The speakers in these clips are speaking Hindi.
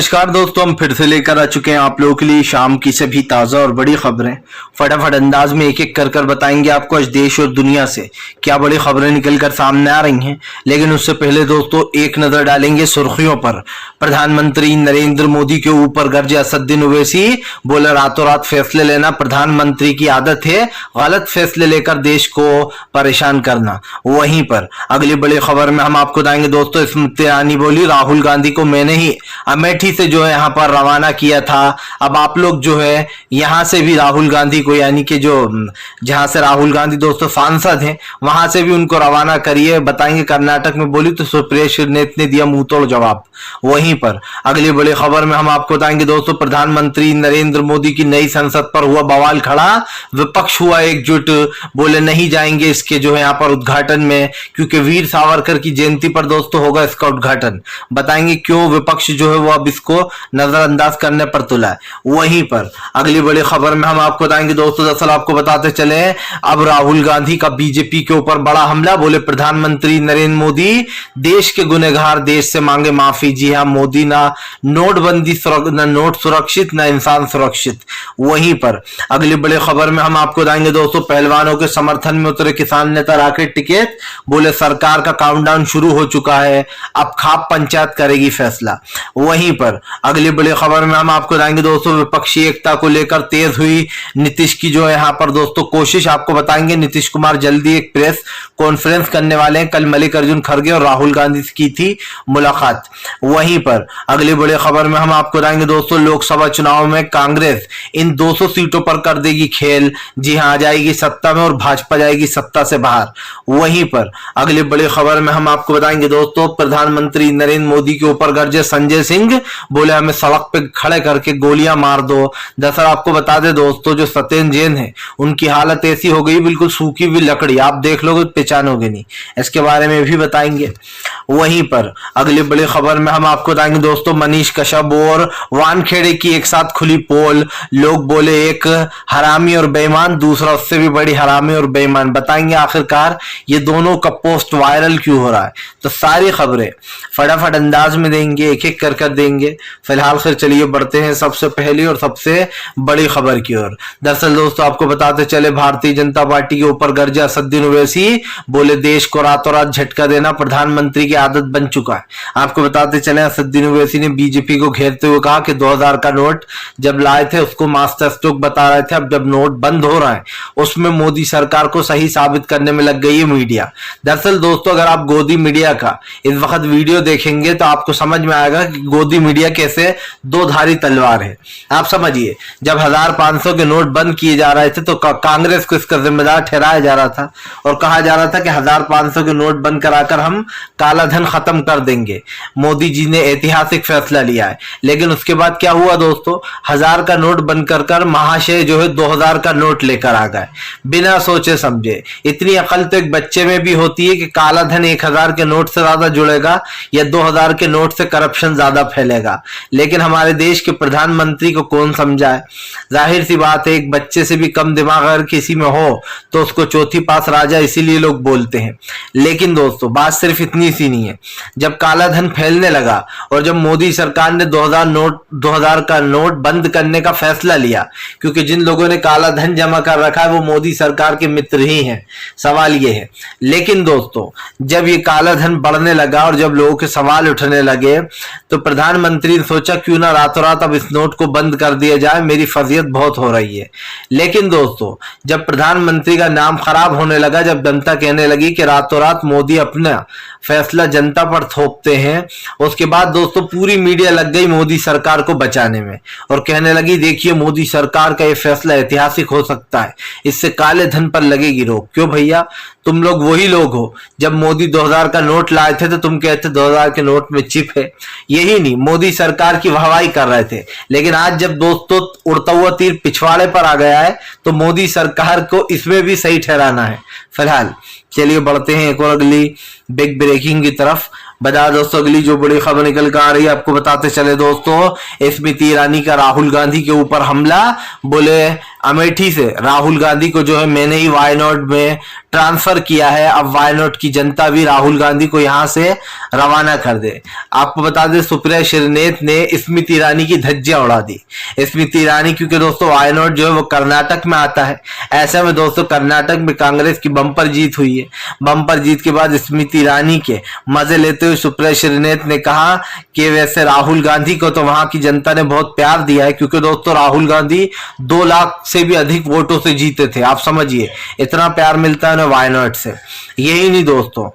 नमस्कार दोस्तों, हम फिर से लेकर आ चुके हैं आप लोगों के लिए शाम की सभी ताज़ा और बड़ी खबरें। फटाफट अंदाज में एक एक कर बताएंगे आपको आज देश और दुनिया से क्या बड़ी खबरें निकल कर सामने आ रही हैं। लेकिन उससे पहले दोस्तों एक नजर डालेंगे सुर्खियों पर। प्रधानमंत्री नरेंद्र मोदी के ऊपर गरजे असदुद्दीन ओवैसी, बोले रातों रात फैसले लेना प्रधानमंत्री की आदत है, गलत फैसले लेकर देश को परेशान करना। वहीं पर अगली बड़ी खबर में हम आपको बताएंगे दोस्तों, स्मृति ईरानी बोली राहुल गांधी को मैंने ही अमेठी से जो है यहाँ पर रवाना किया था। अब आप लोग जो है यहाँ से भी राहुल गांधी को, यानी कि जो जहां से राहुल गांधी दोस्तों सांसद हैं, वहां से भी उनको रवाना करिए। बताएंगे कर्नाटक में बोली तो सुप्रिया श्रीनेत ने दिया मुंह तोड़ जवाब। वहीं पर अगली बड़ी खबर में हम आपको बताएंगे दोस्तों, प्रधानमंत्री नरेंद्र मोदी की नई संसद पर हुआ बवाल खड़ा, विपक्ष हुआ एकजुट, बोले नहीं जाएंगे इसके जो है यहाँ पर उद्घाटन में, क्योंकि वीर सावरकर की जयंती पर दोस्तों होगा इसका उद्घाटन। बताएंगे क्यों विपक्ष जो है वो अब इसको नजरअंदाज करने पर तुला है। वहीं पर अगली बड़ी खबर में हम आपको बताएंगे दोस्तों, दरअसल आपको बताते चले अब राहुल गांधी का बीजेपी के ऊपर बड़ा हमला, बोले प्रधानमंत्री नरेंद्र मोदी देश के गुनहगार, देश से मांगे माफी। जी हां, मोदी ना नोटबंदी ना नोट सुरक्षित ना इंसान सुरक्षित। वहीं पर अगली बड़ी खबर में हम आपको बताएंगे दोस्तों, पहलवानों के समर्थन में उतरे किसान नेता राकेश टिकैत, बोले सरकार का काउंटडाउन शुरू हो चुका है, अब खाप पंचायत करेगी फैसला। वहीं पर अगली बड़ी खबर में हम आपको बताएंगे दोस्तों, विपक्षी एकता को लेकर तेज हुई नीतीश की जो है यहाँ पर दोस्तों कोशिश। आपको बताएंगे नीतीश कुमार जल्दी एक प्रेस कॉन्फ्रेंस करने वाले हैं। कल मल्लिकार्जुन खड़गे और राहुल गांधी से की थी मुलाकात। वहीं पर अगली बड़ी खबर में हम आपको बताएंगे दोस्तों, लोकसभा चुनाव में कांग्रेस इन 200 सीटों पर कर देगी खेल। जी हां, आ जाएगी सत्ता में और भाजपा जाएगी सत्ता से बाहर। वहीं पर अगली बड़ी खबर में हम आपको बताएंगे दोस्तों, प्रधानमंत्री नरेंद्र मोदी के ऊपर गरजे संजय सिंह, बोले हमें सड़क पे खड़े करके गोलियां मार दो। दरअसल आपको बता दे दोस्तों, जो सत्येंद्र जैन है उनकी हालत ऐसी हो गई बिल्कुल सूखी हुई लकड़ी, आप देख लोगे पहचानोगे नहीं। इसके बारे में भी बताएंगे। वहीं पर अगली बड़ी खबर में हम आपको बताएंगे दोस्तों, मनीष कश्यप और वानखेड़े की एक साथ खुली पोल। लोग बोले एक हरामी और बेईमान, दूसरा उससे भी बड़ी हरामी और बेईमान। बताएंगे आखिरकार ये दोनों का पोस्ट वायरल क्यों हो रहा है। तो सारी खबरें फटाफट अंदाज में देंगे, एक एक कर देंगे। फिलहाल फिर चलिए बढ़ते हैं सबसे पहली और सबसे बड़ी खबर की ओर। दरअसल दोस्तों आपको बताते चले, भारतीय जनता पार्टी के ऊपर गरजे असदुद्दीन ओवैसी, बोले देश को रातों रात झटका देना प्रधानमंत्री की आदत बन चुका है। आपको बताते चले, असदुद्दीन ओवैसी ने बीजेपी को घेरते हुए कहा कि 2000 का नोट जब लाए थे उसको मास्टर स्ट्रोक बता रहे थे, अब जब नोट बंद हो रहा है उसमें मोदी सरकार को सही साबित करने में लग गई है मीडिया। दरअसल दोस्तों अगर आप गोदी मीडिया का इस वक्त वीडियो देखेंगे तो आपको समझ में आएगा कि गोदी मीडिया कैसे दो धारी तलवार है। आप समझिए, जब 1500 के नोट बंद किए जा रहे थे तो कांग्रेस को इसका जिम्मेदार ठहराया जा रहा था और कहा जा रहा था कि 1500 के नोट बंद कराकर हम काला धन खत्म कर देंगे। मोदी जी ने ऐतिहासिक फैसला लिया है। लेकिन उसके बाद क्या हुआ दोस्तों, 1000 का नोट बंद कर महाशय जो है 2000 का नोट लेकर आ गए बिना सोचे समझे। इतनी अकल तो एक बच्चे में भी होती है कि काला धन 1000 के नोट से ज्यादा जुड़ेगा या 2000 के नोट से करप्शन ज्यादा फैलेगा। लेकिन हमारे देश के प्रधानमंत्री को कौन समझाए। जाहिर सी बात है, एक बच्चे से भी कम दिमाग अगर किसी में हो तो उसको चौथी पास राजा इसीलिए लोग बोलते हैं। लेकिन दोस्तों बात सिर्फ इतनी सी नहीं है। जब काला धन फैलने लगा और जब मोदी सरकार ने 2000 का नोट बंद करने का फैसला लिया, क्योंकि जिन लोगों ने काला धन जमा कर रखा है वो मोदी सरकार के मित्र ही हैं, सवाल ये है। लेकिन दोस्तों जब ये काला धन बढ़ने लगा और जब लोगों के सवाल उठने लगे तो प्रधानमंत्री ने सोचा क्यों ना रातों रात अब इस नोट को बंद कर दिया जाए, मेरी फजीयत बहुत हो रही है। लेकिन दोस्तों जब प्रधानमंत्री का नाम खराब होने लगा, जब जनता कहने लगी कि रातों रात मोदी अपना फैसला जनता पर थोपते हैं, उसके बाद दोस्तों पूरी मीडिया लग गई मोदी सरकार को बचाने में और कहने लगी देखिए मोदी सरकार का यह फैसला ऐतिहासिक हो सकता है, इससे काले धन पर लगेगी रोक। क्यों भैया, तुम लोग वही लोग हो जब मोदी 2000 का नोट लाए थे तो तुम कहते 2000 के नोट में चिप है। यही नहीं, मोदी सरकार की वाहवाही कर रहे थे। लेकिन आज जब दोस्तों उड़ता हुआ तीर पिछवाड़े पर आ गया है तो मोदी सरकार को इसमें भी सही ठहराना है। फिलहाल चलिए बढ़ते हैं एक और अगली बिग ब्रेकिंग की तरफ। बता दोस्तों अगली जो बड़ी खबर निकल कर आ रही है आपको बताते चले दोस्तों, स्मृति ईरानी का राहुल गांधी के ऊपर हमला, बोले अमेठी से राहुल गांधी को जो है मैंने ही वायनाड में ट्रांसफर किया है, अब वायनाड की जनता भी राहुल गांधी को यहां से रवाना कर दे। आपको बता दें सुप्रिया श्रीनेत ने स्मृति ईरानी की धज्जियां उड़ा दी। स्मृति ईरानी क्योंकि दोस्तों वायनाड जो है वो कर्नाटक में आता है, ऐसे में दोस्तों कर्नाटक में कांग्रेस की बम्पर जीत हुई है। बम्पर जीत के बाद स्मृति ईरानी के मजे लेते हुए सुप्रिया श्रीनेत ने कहा कि वैसे राहुल गांधी को तो वहां की जनता ने बहुत प्यार दिया है, क्योंकि दोस्तों राहुल गांधी 2 लाख से भी अधिक वोटों से जीते थे। आप समझिए इतना प्यार मिलता है ना वायनाड से। यही नहीं दोस्तों,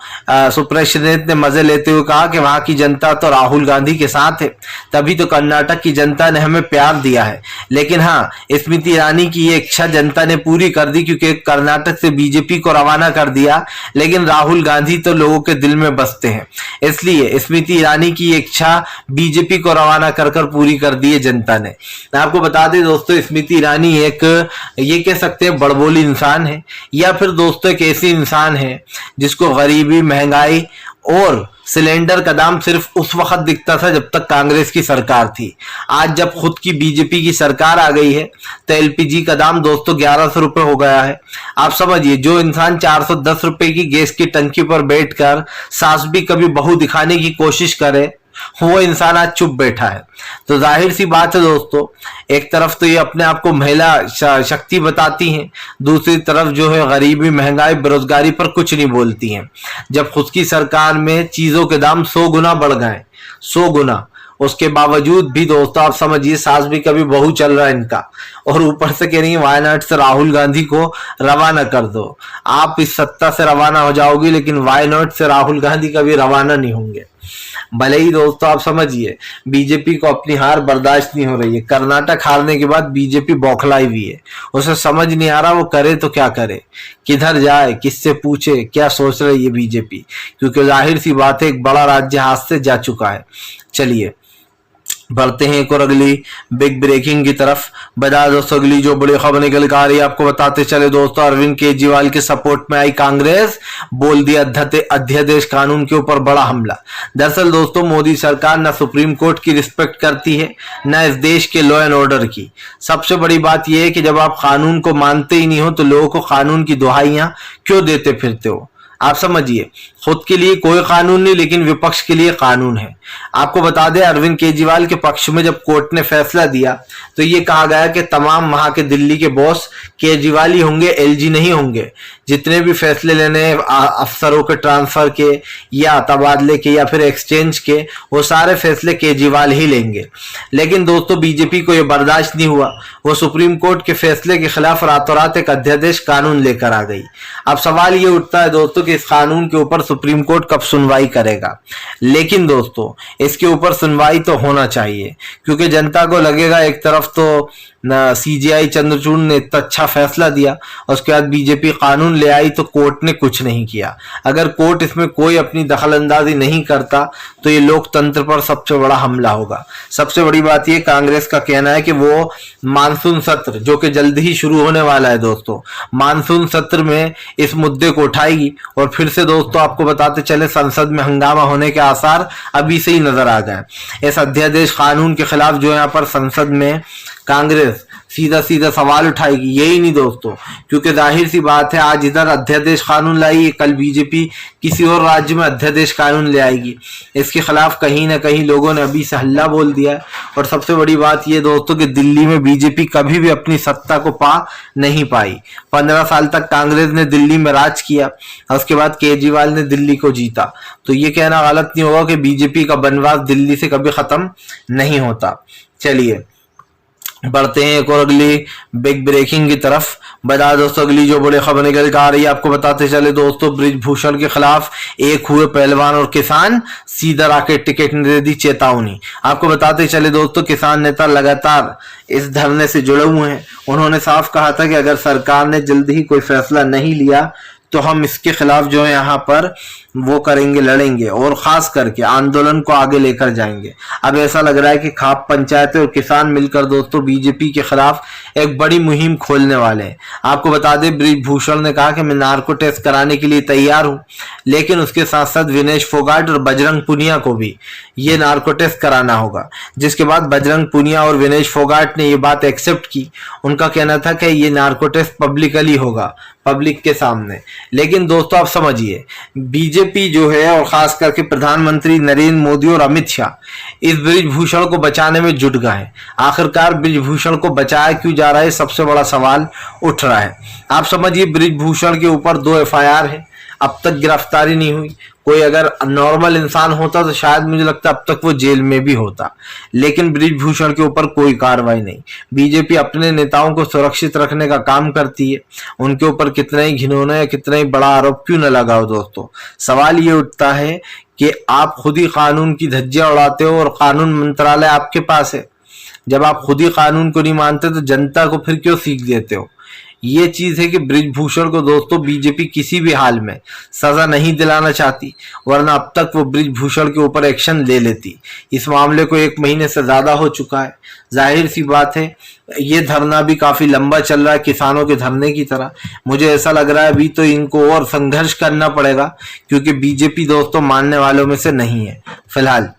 सुप्रिया श्रीनेत ने मजे लेते हुए कहा कि वहां की जनता तो राहुल गांधी के साथ है, तभी तो कर्नाटक की जनता ने हमें प्यार दिया है। लेकिन हाँ, स्मृति ईरानी की ये इच्छा जनता ने पूरी कर दी, क्योंकि कर्नाटक से बीजेपी को रवाना कर दिया, लेकिन राहुल गांधी तो लोगों के दिल में बसते हैं। इसलिए स्मृति ईरानी की इच्छा बीजेपी को रवाना कर पूरी कर दी है जनता ने। आपको बता दें दोस्तों, स्मृति ईरानी एक ये कह सकते हैं बड़बोली इंसान है, या फिर दोस्तों एक ऐसी इंसान है जिसको गरीबी, महंगाई और सिलेंडर का दाम सिर्फ उस वक्त दिखता था जब तक कांग्रेस की सरकार थी। आज जब खुद की बीजेपी की सरकार आ गई है तो एलपीजी का दाम दोस्तों 1100 रुपए हो गया है। आप समझिए, जो इंसान 410 रुपए की गैस की टंकी पर बैठकर सास भी कभी बहू दिखाने की कोशिश करे, वो इंसान आज चुप बैठा है। तो जाहिर सी बात है दोस्तों, एक तरफ तो ये अपने आप को महिला शक्ति बताती हैं, दूसरी तरफ जो है गरीबी, महंगाई, बेरोजगारी पर कुछ नहीं बोलती हैं। जब खुद की सरकार में चीजों के दाम 100 गुना बढ़ गए, 100 गुना, उसके बावजूद भी दोस्तों आप समझिए सास भी कभी बहू चल रहा है इनका, और ऊपर से कह रही है वायनाड से राहुल गांधी को रवाना कर दो। आप इस सत्ता से रवाना हो जाओगी, लेकिन वायनाड से राहुल गांधी कभी रवाना नहीं होंगे। भले ही दोस्तों आप समझिए बीजेपी को अपनी हार बर्दाश्त नहीं हो रही है। कर्नाटक हारने के बाद बीजेपी बौखलाई हुई है, उसे समझ नहीं आ रहा वो करे तो क्या करे, किधर जाए, किससे पूछे, क्या सोच रही है बीजेपी, क्योंकि जाहिर सी बात है एक बड़ा राज्य हाथ से जा चुका है। चलिए बढ़ते हैं एक और अगली बिग ब्रेकिंग की तरफ। बता दोस्तों अगली जो बड़ी खबर निकल कर आ रही है, आपको बताते चले दोस्तों, अरविंद केजरीवाल के सपोर्ट में आई कांग्रेस, बोल दिया अध्यादेश कानून के ऊपर बड़ा हमला। दरअसल दोस्तों मोदी सरकार न सुप्रीम कोर्ट की रिस्पेक्ट करती है, न इस देश के लॉ एंड ऑर्डर की। सबसे बड़ी बात यह है कि जब आप कानून को मानते ही नहीं हो तो लोगों को कानून की दुहाइयां क्यों देते फिरते हो। आप समझिए, खुद के लिए कोई कानून नहीं, लेकिन विपक्ष के लिए कानून है। आपको बता दें अरविंद केजरीवाल के पक्ष में जब कोर्ट ने फैसला दिया तो ये कहा गया कि तमाम वहां के दिल्ली के बॉस केजरीवाल ही होंगे, एलजी नहीं होंगे। जितने भी फैसले लेने अफसरों के ट्रांसफर के या तबादले के या फिर एक्सचेंज के, वो सारे फैसले केजरीवाल ही लेंगे। लेकिन दोस्तों बीजेपी को यह बर्दाश्त नहीं हुआ, वो सुप्रीम कोर्ट के फैसले के खिलाफ रातों रात एक अध्यादेश कानून लेकर आ गई। अब सवाल ये उठता है दोस्तों कि इस कानून के ऊपर सुप्रीम कोर्ट कब सुनवाई करेगा। लेकिन दोस्तों इसके ऊपर सुनवाई तो होना चाहिए, क्योंकि जनता को लगेगा एक तरफ तो सीजीआई चंद्रचूड़ ने इतना अच्छा फैसला दिया, उसके बाद बीजेपी कानून ले आई तो कोर्ट ने कुछ नहीं किया। अगर कोर्ट इसमें कोई अपनी दखलंदाजी नहीं करता तो ये लोकतंत्र पर सबसे बड़ा हमला होगा। सबसे बड़ी बात ये, कांग्रेस का कहना है कि वो मानसून सत्र जो कि जल्द ही शुरू होने वाला है दोस्तों, मानसून सत्र में इस मुद्दे को उठाएगी और फिर से दोस्तों आपको बताते चले संसद में हंगामा होने के आसार अभी से ही नजर आ गए। इस अध्यादेश कानून के खिलाफ जो यहाँ पर संसद में कांग्रेस सीधा सीधा सवाल उठाएगी। यही नहीं दोस्तों, क्योंकि जाहिर सी बात है आज इधर अध्यादेश कानून लाई, कल बीजेपी किसी और राज्य में अध्यादेश कानून ले आएगी। इसके खिलाफ कहीं ना कहीं लोगों ने अभी से हल्ला बोल दिया है। और सबसे बड़ी बात यह दोस्तों कि दिल्ली में बीजेपी कभी भी अपनी सत्ता को पा नहीं पाई। 15 साल तक कांग्रेस ने दिल्ली में राज किया, उसके बाद केजरीवाल ने दिल्ली को जीता। तो ये कहना गलत नहीं होगा कि बीजेपी का बनवास दिल्ली से कभी खत्म नहीं होता। चलिए बढ़ते हैं एक और अगली बिग ब्रेकिंग की तरफ। बता दोस्तों अगली जो बड़ी खबर निकल कर आ रही है, आपको बताते चले दोस्तों, बृजभूषण के खिलाफ एक हुए पहलवान और किसान, सीधा राकेट टिकट ने दे दी चेतावनी। आपको बताते चले दोस्तों, किसान नेता लगातार इस धरने से जुड़े हुए हैं। उन्होंने साफ कहा था कि अगर सरकार ने जल्दी ही कोई फैसला नहीं लिया तो हम इसके खिलाफ जो है यहाँ पर वो करेंगे, लड़ेंगे और खास करके आंदोलन को आगे लेकर जाएंगे। अब ऐसा लग रहा है कि खाप पंचायतें और किसान मिलकर दोस्तों बीजेपी के खिलाफ एक बड़ी मुहिम खोलने वाले हैं। आपको बता दें, बृजभूषण ने कहा कि मैं नार्को टेस्ट कराने के लिए तैयार हूं, लेकिन उसके साथ साथ विनेश फोगाट और बजरंग पुनिया को भी ये नार्को टेस्ट कराना होगा। जिसके बाद बजरंग पुनिया और विनेश फोगाट ने ये बात एक्सेप्ट की। उनका कहना था कि ये नार्को टेस्ट पब्लिकली होगा, पब्लिक के सामने। लेकिन दोस्तों आप समझिए, बीजेपी जो है और खास करके प्रधानमंत्री नरेंद्र मोदी और अमित शाह इस बृजभूषण को बचाने में जुट गए हैं। आखिरकार बृजभूषण को बचाया क्यों जा रहा है, सबसे बड़ा सवाल उठ रहा है। आप समझिए, बृजभूषण के ऊपर 2 FIR है, अब तक गिरफ्तारी नहीं हुई। कोई अगर नॉर्मल इंसान होता तो शायद मुझे लगता अब तक वो जेल में भी होता, लेकिन बृजभूषण के ऊपर कोई कार्रवाई नहीं। बीजेपी अपने नेताओं को सुरक्षित रखने का काम करती है, उनके ऊपर कितना ही घिनौना या कितना ही बड़ा आरोप क्यों न लगाओ दोस्तों। सवाल ये उठता है कि आप खुद ही कानून की धज्जियां उड़ाते हो और कानून मंत्रालय आपके पास है। जब आप खुद ही कानून को नहीं मानते तो जनता को फिर क्यों सीख देते हो। ये चीज है कि बृजभूषण को दोस्तों बीजेपी किसी भी हाल में सजा नहीं दिलाना चाहती, वरना अब तक वो बृजभूषण के ऊपर एक्शन ले लेती। इस मामले को 1 महीने से ज्यादा हो चुका है। जाहिर सी बात है, ये धरना भी काफी लंबा चल रहा है, किसानों के धरने की तरह। मुझे ऐसा लग रहा है अभी तो इनको और संघर्ष करना पड़ेगा, क्योंकि बीजेपी दोस्तों मानने वालों में से नहीं है फिलहाल।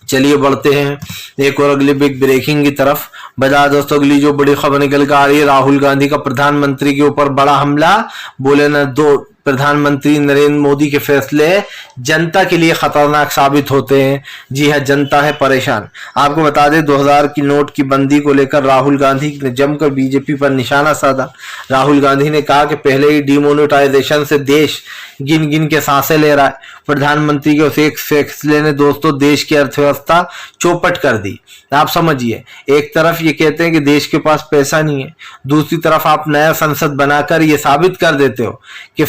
चलिए बढ़ते हैं एक और अगली बिग ब्रेकिंग की तरफ। बता दोस्तों, अगली जो बड़ी खबर निकल कर आ रही है, राहुल गांधी का प्रधानमंत्री के ऊपर बड़ा हमला। बोले ना, प्रधानमंत्री नरेंद्र मोदी के फैसले जनता के लिए खतरनाक साबित होते हैं। जी हाँ, जनता है परेशान। आपको बता दें, 2000 की नोट की बंदी को लेकर राहुल गांधी ने जमकर बीजेपी पर निशाना साधा। राहुल गांधी ने कहा कि पहले ही डिमोनेटाइजेशन से देश गिन गिन के सांसें ले रहा है। प्रधानमंत्री के उस एक फैसले ने दोस्तों देश की अर्थव्यवस्था चौपट कर दी। आप समझिए, एक तरफ ये कहते हैं कि देश के पास पैसा नहीं है, दूसरी तरफ आप नया संसद बनाकर ये साबित कर देते हो कि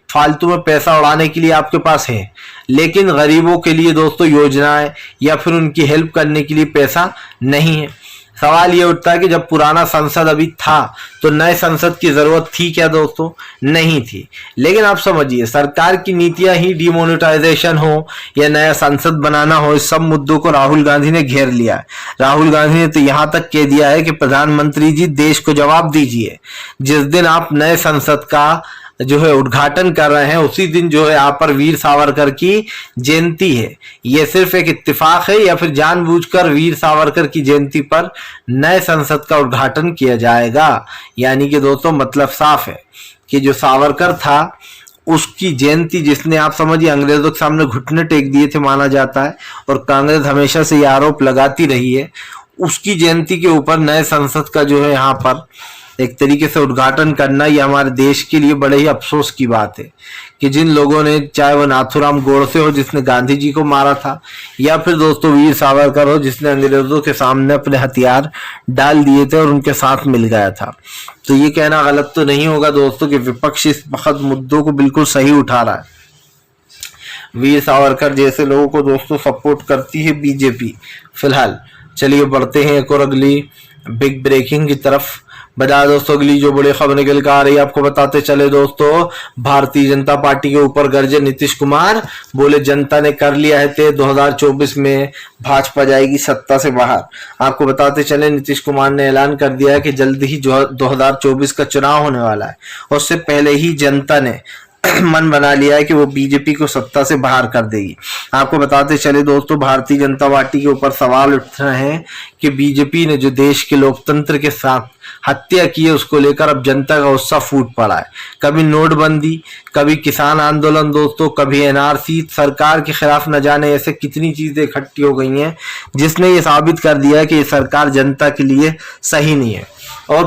फालतू में पैसा उड़ाने के लिए आपके पास है, लेकिन गरीबों के लिए दोस्तों योजनाएं या फिर उनकी हेल्प करने के लिए पैसा नहीं है। सवाल ये उठता है कि जब पुराना संसद अभी था तो नए संसद की जरूरत थी क्या दोस्तों? नहीं थी। लेकिन आप समझिए, सरकार की नीतियां ही डिमोनेटाइजेशन हो या नया संसद बनाना हो, इस सब मुद्दों को राहुल गांधी ने घेर लिया है। राहुल गांधी ने तो यहां तक कह दिया है कि प्रधानमंत्री जी देश को जवाब दीजिए, जिस दिन आप नए संसद का जो है उद्घाटन कर रहे हैं उसी दिन जो है आप पर वीर सावरकर की जयंती है। यह सिर्फ एक इत्तेफाक है या फिर जानबूझकर वीर सावरकर की जयंती पर नए संसद का उद्घाटन किया जाएगा? यानी कि दोस्तों मतलब साफ है कि जो सावरकर था उसकी जयंती, जिसने आप समझिए अंग्रेजों के सामने घुटने टेक दिए थे माना जाता है, और कांग्रेस हमेशा से यह आरोप लगाती रही है, उसकी जयंती के ऊपर नए संसद का जो है यहाँ पर एक तरीके से उद्घाटन करना, ये हमारे देश के लिए बड़े ही अफसोस की बात है कि जिन लोगों ने, चाहे वो नाथूराम गोडसे हो जिसने गांधी जी को मारा था, या फिर दोस्तों वीर सावरकर हो जिसने अंग्रेजों के सामने अपने हथियार डाल दिए थे और उनके साथ मिल गया था। तो ये कहना गलत तो नहीं होगा दोस्तों कि विपक्ष इस वक्त मुद्दों को बिल्कुल सही उठा रहा है। वीर सावरकर जैसे लोगों को दोस्तों सपोर्ट करती है बीजेपी फिलहाल। चलिए बढ़ते हैं एक और अगली बिग ब्रेकिंग की तरफ। बता दोस्तों, अगली जो बड़ी खबर निकल कर आ रही है आपको बताते चले दोस्तों, भारतीय जनता पार्टी के ऊपर गरजे नीतीश कुमार। बोले जनता ने कर लिया है तय, 2024 में भाजपा जाएगी सत्ता से बाहर। आपको बताते चले, नीतीश कुमार ने ऐलान कर दिया है कि जल्द ही 2024 का चुनाव होने वाला है, और उससे पहले ही जनता ने मन बना लिया है कि वो बीजेपी को सत्ता से बाहर कर देगी। आपको बताते चले दोस्तों, भारतीय जनता पार्टी के ऊपर सवाल उठ रहे हैं कि बीजेपी ने जो देश के लोकतंत्र के साथ हत्या की है उसको लेकर अब जनता का गुस्सा फूट पड़ा है। कभी नोटबंदी, कभी किसान आंदोलन दोस्तों, कभी एनआरसी, सरकार के खिलाफ न जाने ऐसे कितनी चीजें इकट्ठी हो गई हैं जिसने ये साबित कर दिया है कि ये सरकार जनता के लिए सही नहीं है। और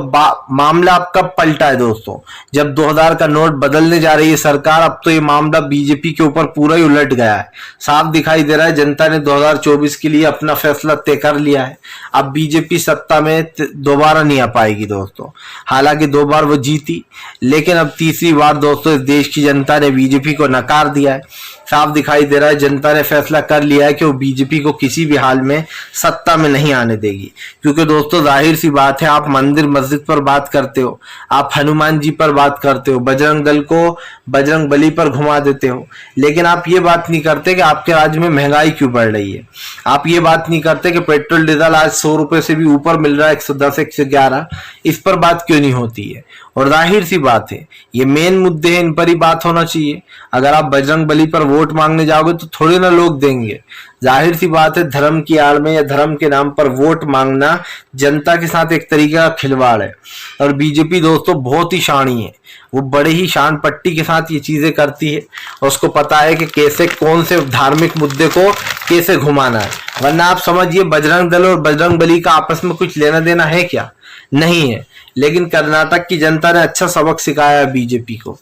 मामला अब कब पलटा है दोस्तों? जब 2000 का नोट बदलने जा रही है सरकार, अब तो ये मामला बीजेपी के ऊपर पूरा ही उलट गया है। साफ दिखाई दे रहा है जनता ने 2024 के लिए अपना फैसला तय कर लिया है। अब बीजेपी सत्ता में दोबारा नहीं आ पाएगी दोस्तों। हालांकि 2 बार वो जीती, लेकिन अब तीसरी बार दोस्तों इस देश की जनता ने बीजेपी को नकार दिया है। साफ दिखाई दे रहा है जनता ने फैसला कर लिया है कि वो बीजेपी को किसी भी हाल में सत्ता में नहीं आने देगी। क्योंकि दोस्तों जाहिर सी बात है, आप मंदिर मस्जिद पर बात करते हो, आप हनुमान जी पर बात करते हो, बजरंग दल को बजरंग बली पर घुमा देते हो, लेकिन आप ये बात नहीं करते कि आपके राज्य में महंगाई क्यों बढ़ रही है। आप ये बात नहीं करते कि पेट्रोल डीजल आज 100 रुपए से भी ऊपर मिल रहा है, 110 111, इस पर बात क्यों नहीं होती है। और जाहिर सी बात है, ये मेन मुद्दे हैं, इन पर ही बात होना चाहिए। अगर आप बजरंग बली पर वोट मांगने जाओगे तो थोड़े ना लोग देंगे। जाहिर सी बात है, धर्म की आड़ में या धर्म के नाम पर वोट मांगना जनता के साथ एक तरीके का खिलवाड़ है। और बीजेपी दोस्तों बहुत ही शानी है, वो बड़े ही शान पट्टी के साथ ये चीजें करती है और उसको पता है कि कैसे कौन से धार्मिक मुद्दे को कैसे घुमाना है। वरना आप समझिए, बजरंग दल और बजरंग बली का आपस में कुछ लेना देना है क्या? नहीं है। लेकिन कर्नाटक की जनता ने अच्छा सबक सिखाया है बीजेपी को।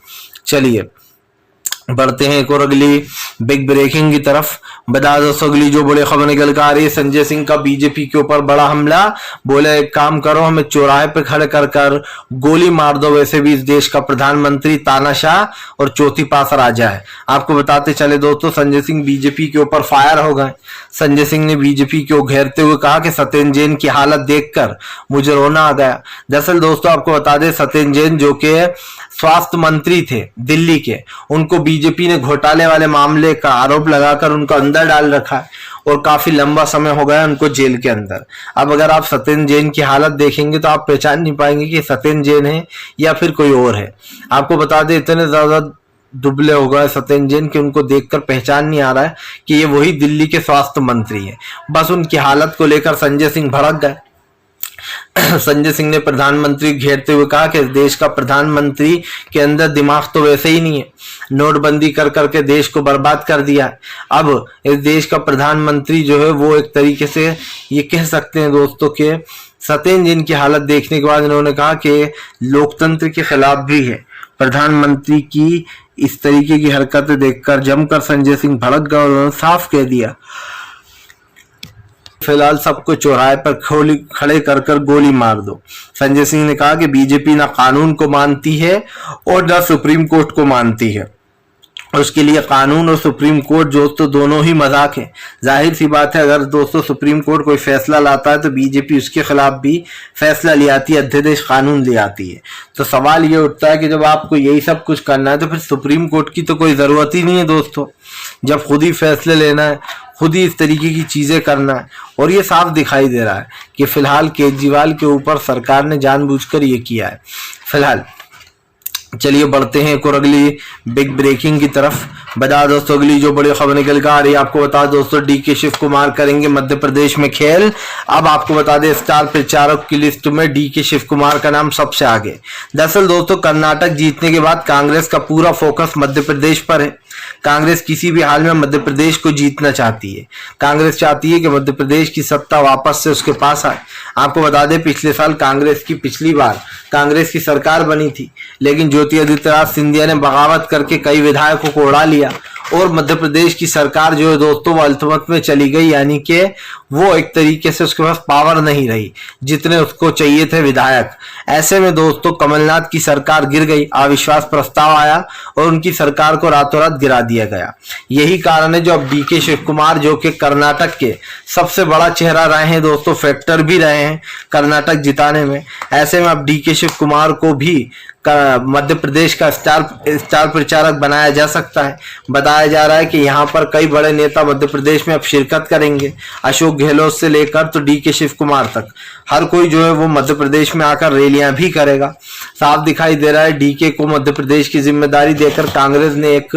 चलिए बढ़ते हैं एक और अगली बिग ब्रेकिंग की तरफ। बता दोस्तों अगली जो बड़ी खबर निकल कर आ रही है, संजय सिंह का बीजेपी के ऊपर बड़ा हमला। बोले एक काम करो, हमें चौराहे पे खड़े कर कर गोली मार दो, वैसे भी इस देश का प्रधानमंत्री तानाशाह और चौथी पास राजा है। आपको बताते चले दोस्तों, संजय सिंह बीजेपी के ऊपर फायर हो गए। संजय सिंह ने बीजेपी को घेरते हुए कहा कि सत्येंद्र जैन की हालत देखकर मुझे रोना आ गया। दरअसल दोस्तों आपको बता दें, सत्येंद्र जैन जो कि स्वास्थ्य मंत्री थे दिल्ली के, उनको बीजेपी ने घोटाले वाले मामले का आरोप लगाकर उनको अंदर डाल रखा है और काफी लंबा समय हो गया उनको जेल के अंदर। अब अगर आप सत्येंद्र जैन की हालत देखेंगे तो आप पहचान नहीं पाएंगे कि सत्येंद्र जैन है या फिर कोई और है। आपको बता दें, इतने ज्यादा दुबले हो गए सत्येंद्र जैन कि उनको देखकर पहचान नहीं आ रहा है कि ये वही दिल्ली के स्वास्थ्य मंत्री है। बस उनकी हालत को लेकर संजय सिंह भड़क गए। संजय सिंह ने प्रधानमंत्री घेरते हुए कहा कि देश का प्रधानमंत्री के अंदर दिमाग तो वैसे ही नहीं है, नोटबंदी कर करके देश को बर्बाद कर दिया। अब इस देश का प्रधानमंत्री जो है वो एक तरीके से ये कह सकते हैं दोस्तों के सत्येंद्र जैन की हालत देखने के बाद इन्होंने कहा कि लोकतंत्र के खिलाफ भी है। प्रधानमंत्री की इस तरीके की हरकतें देखकर जमकर संजय सिंह भड़क गए और उन्होंने साफ कह दिया फिलहाल सबको चौराहे पर खड़े कर कर गोली मार दो। संजय सिंह ने कहा कि बीजेपी ना कानून को मानती है और ना सुप्रीम कोर्ट को मानती है, और उसके लिए कानून और सुप्रीम कोर्ट दोस्तों दोनों ही मजाक है। जाहिर सी बात है, अगर दोस्तों सुप्रीम कोर्ट कोई फैसला लाता है तो बीजेपी उसके खिलाफ भी फैसला ले आती है, अध्यादेश कानून ले आती है। तो सवाल ये उठता है कि जब आपको यही सब कुछ करना है तो फिर सुप्रीम कोर्ट की तो कोई जरूरत ही नहीं है दोस्तों। जब खुद ही फैसले लेना है, खुद ही इस तरीके की चीजें करना है, और ये साफ दिखाई दे रहा है कि फिलहाल केजरीवाल के ऊपर सरकार ने जानबूझकर ये किया है। फिलहाल चलिए बढ़ते हैं एक और अगली बिग ब्रेकिंग की तरफ। बता दोस्तों अगली जो बड़ी खबर निकल कर आ रही है, आपको बता दोस्तों डीके शिव कुमार करेंगे मध्य प्रदेश में खेल। अब आपको बता दें, स्टार प्रचारक की लिस्ट में डीके शिव कुमार का नाम सबसे आगे। दरअसल दोस्तों कर्नाटक जीतने के बाद कांग्रेस का पूरा फोकस मध्य प्रदेश पर है। कांग्रेस किसी भी हाल में मध्य प्रदेश को जीतना चाहती है। कांग्रेस चाहती है कि मध्य प्रदेश की सत्ता वापस से उसके पास आए। आपको बता दें, पिछले साल पिछली बार कांग्रेस की सरकार बनी थी, लेकिन ज्योतिरादित्य सिंधिया ने बगावत करके कई विधायकों को उड़ा लिया और मध्य प्रदेश की सरकार जो है दोस्तों वो अल्तमत में चली गई। यानी कि वो एक तरीके से उसके पास पावर नहीं रही जितने उसको चाहिए थे विधायक। ऐसे में दोस्तों कमलनाथ की सरकार गिर गई, अविश्वास प्रस्ताव आया और उनकी सरकार को रातों रात गिरा दिया गया। यही कारण है जो अब डीके शिव कुमार जो कि कर्नाटक के सबसे बड़ा चेहरा रहे हैं दोस्तों, फैक्टर भी रहे हैं कर्नाटक जिताने में। ऐसे में अब डीके शिव कुमार को भी मध्य प्रदेश का स्टार प्रचारक बनाया जा सकता है। बताया जा रहा है कि यहाँ पर कई बड़े नेता मध्य प्रदेश में अब शिरकत करेंगे। अशोक गहलोत से लेकर तो डीके शिव कुमार तक हर कोई जो है वो मध्य प्रदेश में आकर रैलियां भी करेगा। साफ दिखाई दे रहा है डीके को मध्य प्रदेश की जिम्मेदारी देकर कांग्रेस ने एक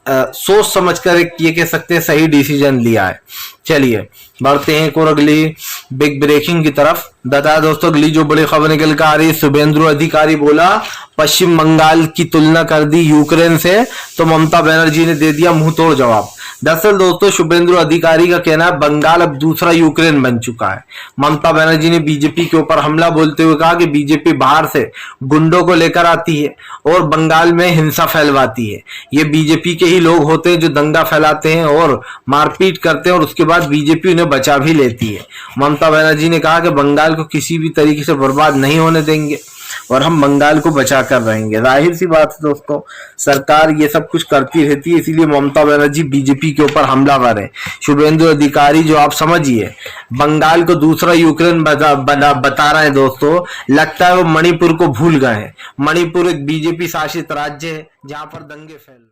सोच समझकर एक ये कह सकते हैं सही डिसीजन लिया है। चलिए बढ़ते हैं एक और अगली बिग ब्रेकिंग की तरफ। बता दोस्तों अगली जो बड़ी खबर निकल कर आ रही है, शुभेंदु अधिकारी बोला पश्चिम बंगाल की तुलना कर दी यूक्रेन से, तो ममता बनर्जी ने दे दिया मुंह तोड़ जवाब। दरअसल दोस्तों शुभेंदु अधिकारी का कहना है बंगाल अब दूसरा यूक्रेन बन चुका है। ममता बनर्जी ने बीजेपी के ऊपर हमला बोलते हुए कहा कि बीजेपी बाहर से गुंडों को लेकर आती है और बंगाल में हिंसा फैलवाती है। ये बीजेपी के ही लोग होते हैं जो दंगा फैलाते हैं और मारपीट करते हैं और उसके बाद बीजेपी उन्हें बचा भी लेती है। ममता बनर्जी ने कहा कि बंगाल को किसी भी तरीके से बर्बाद नहीं होने देंगे। और हम बंगाल को बचा कर रहेंगे। जाहिर सी बात है दोस्तों, सरकार ये सब कुछ करती रहती है, इसीलिए ममता बनर्जी बीजेपी के ऊपर हमलावर है। शुभेंदु अधिकारी जो आप समझिए बंगाल को दूसरा यूक्रेन बता रहे हैं दोस्तों, लगता है वो मणिपुर को भूल गए हैं। मणिपुर एक बीजेपी शासित राज्य है जहां पर दंगे फैल